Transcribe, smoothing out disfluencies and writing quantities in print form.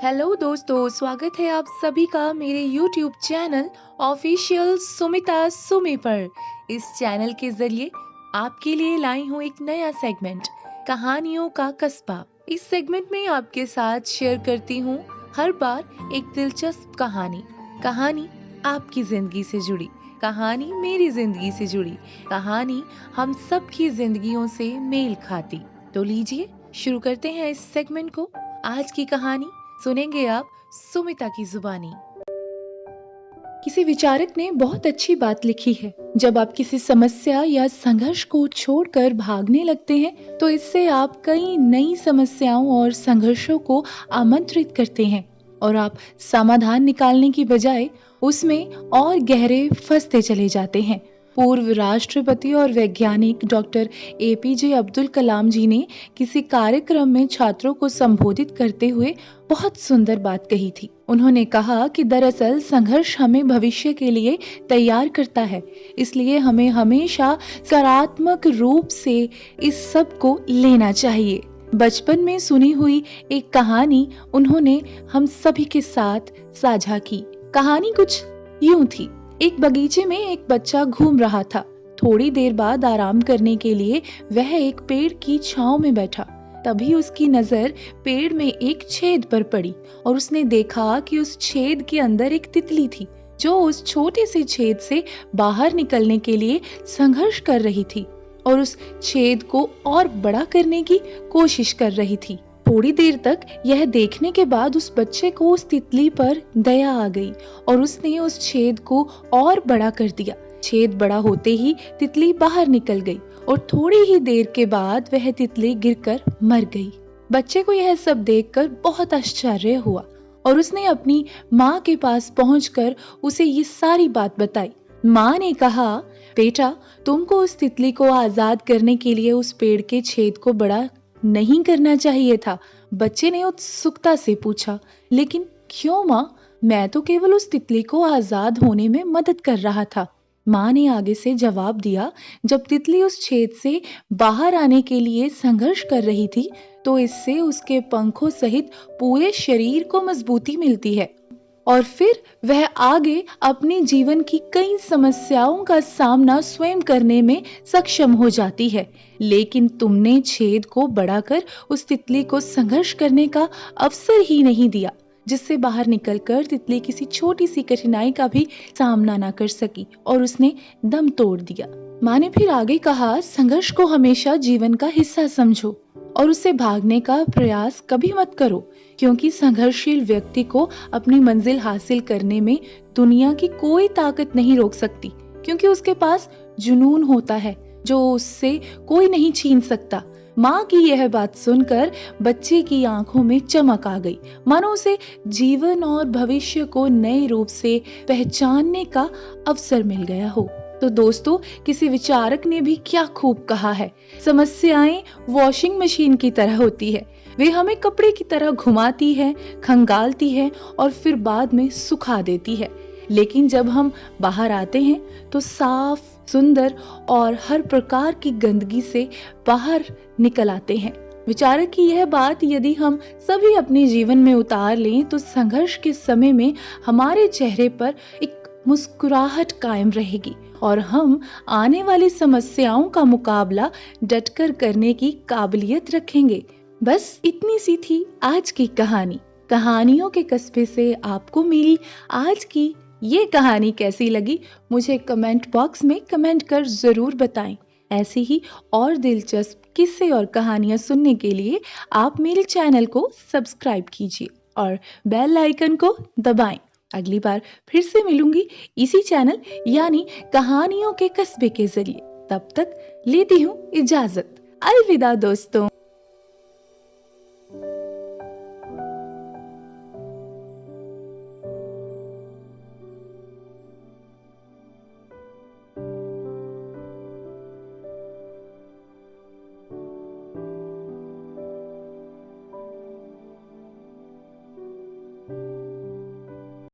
Hello दोस्तों, स्वागत है आप सभी का मेरे YouTube channel official Sumita Sumi पर। इस चैनल के जरिए आपके लिए लाई हूँ एक नया सेगमेंट, कहानियों का कस्बा। इस सेगमेंट में आपके साथ शेयर करती हूँ हर बार एक दिलचस्प कहानी। कहानी आपकी जिंदगी से जुड़ी, कहानी मेरी जिंदगी से जुड़ी, कहानी हम सब की जिंदगियों से मेल खाती। तो लीजिए शुरू करते हैं इस सेगमेंट को। आज की कहानी सुनेंगे आप सुमिता की जुबानी। किसी विचारक ने बहुत अच्छी बात लिखी है, जब आप किसी समस्या या संघर्ष को छोड़कर भागने लगते हैं तो इससे आप कई नई समस्याओं और संघर्षों को आमंत्रित करते हैं और आप समाधान निकालने की बजाय उसमें और गहरे फंसते चले जाते हैं। पूर्व राष्ट्रपति और वैज्ञानिक डॉक्टर एपीजे अब्दुल कलाम जी ने किसी कार्यक्रम में छात्रों को संबोधित करते हुए बहुत सुंदर बात कही थी। उन्होंने कहा कि दरअसल संघर्ष हमें भविष्य के लिए तैयार करता है, इसलिए हमें हमेशा सकारात्मक रूप से इस सब को लेना चाहिए। बचपन में सुनी हुई एक कहानी उन्होंने हम सभी के साथ साझा की। कहानी कुछ यूं थी। एक बगीचे में एक बच्चा घूम रहा था। थोड़ी देर बाद आराम करने के लिए वह एक पेड़ की छांव में बैठा। तभी उसकी नजर पेड़ में एक छेद पर पड़ी और उसने देखा कि उस छेद के अंदर एक तितली थी, जो उस छोटे से छेद से बाहर निकलने के लिए संघर्ष कर रही थी और उस छेद को और बड़ा करने की कोशिश कर रही थी। थोड़ी देर तक यह देखने के बाद उस बच्चे को उस तितली पर दया आ गई और उसने उस छेद को और बड़ा कर दिया। छेद बड़ा होते ही तितली बाहर निकल गई और थोड़ी ही देर के बाद वह तितली गिरकर मर गई। बच्चे को यह सब देखकर बहुत आश्चर्य हुआ और उसने अपनी माँ के पास पहुंचकर उसे ये सारी बात बताई। माँ ने कहा, बेटा, तुमको उस तितली को आजाद करने के लिए उस पेड़ के छेद को बड़ा नहीं करना चाहिए था। बच्चे ने उत्सुकता से पूछा, लेकिन क्यों माँ? मैं तो केवल उस तितली को आजाद होने में मदद कर रहा था। माँ ने आगे से जवाब दिया, जब तितली उस छेद से बाहर आने के लिए संघर्ष कर रही थी तो इससे उसके पंखों सहित पूरे शरीर को मजबूती मिलती है और फिर वह आगे अपने जीवन की कई समस्याओं का सामना स्वयं करने में सक्षम हो जाती है। लेकिन तुमने छेद को बढ़ाकर उस तितली को संघर्ष करने का अवसर ही नहीं दिया, जिससे बाहर निकलकर तितली किसी छोटी सी कठिनाई का भी सामना ना कर सकी और उसने दम तोड़ दिया। माँ ने फिर आगे कहा, संघर्ष को हमेशा जीवन का हिस्सा समझो और उससे भागने का प्रयास कभी मत करो, क्योंकि संघर्षशील व्यक्ति को अपनी मंजिल हासिल करने में दुनिया की कोई ताकत नहीं रोक सकती, क्योंकि उसके पास जुनून होता है जो उससे कोई नहीं छीन सकता। माँ की यह बात सुनकर बच्चे की आंखों में चमक आ गई, मानो उसे जीवन और भविष्य को नए रूप से पहचानने का अवसर मिल गया हो। तो दोस्तों, किसी विचारक ने भी क्या खूब कहा है, समस्याएं वॉशिंग मशीन की तरह होती है। वे हमें कपड़े की तरह घुमाती है, खंगालती है और फिर बाद में सुखा देती है। लेकिन जब हम बाहर आते हैं तो साफ, सुंदर और हर प्रकार की गंदगी से बाहर निकल आते हैं। विचारक की यह बात यदि हम सभी अपने जीवन में उतार लें तो संघर्ष के समय में हमारे चेहरे पर एक मुस्कुराहट कायम रहेगी और हम आने वाली समस्याओं का मुकाबला डटकर करने की काबिलियत रखेंगे। बस इतनी सी थी आज की कहानी। कहानियों के कस्बे से आपको मेरी आज की ये कहानी कैसी लगी, मुझे कमेंट बॉक्स में कमेंट कर जरूर बताएं। ऐसी ही और दिलचस्प किस्से और कहानियां सुनने के लिए आप मेरे चैनल को सब्सक्राइब कीजिए और बेल आइकन को दबाएं। अगली बार फिर से मिलूंगी इसी चैनल यानी कहानियों के कस्बे के जरिए। तब तक लेती हूँ इजाजत। अलविदा दोस्तों।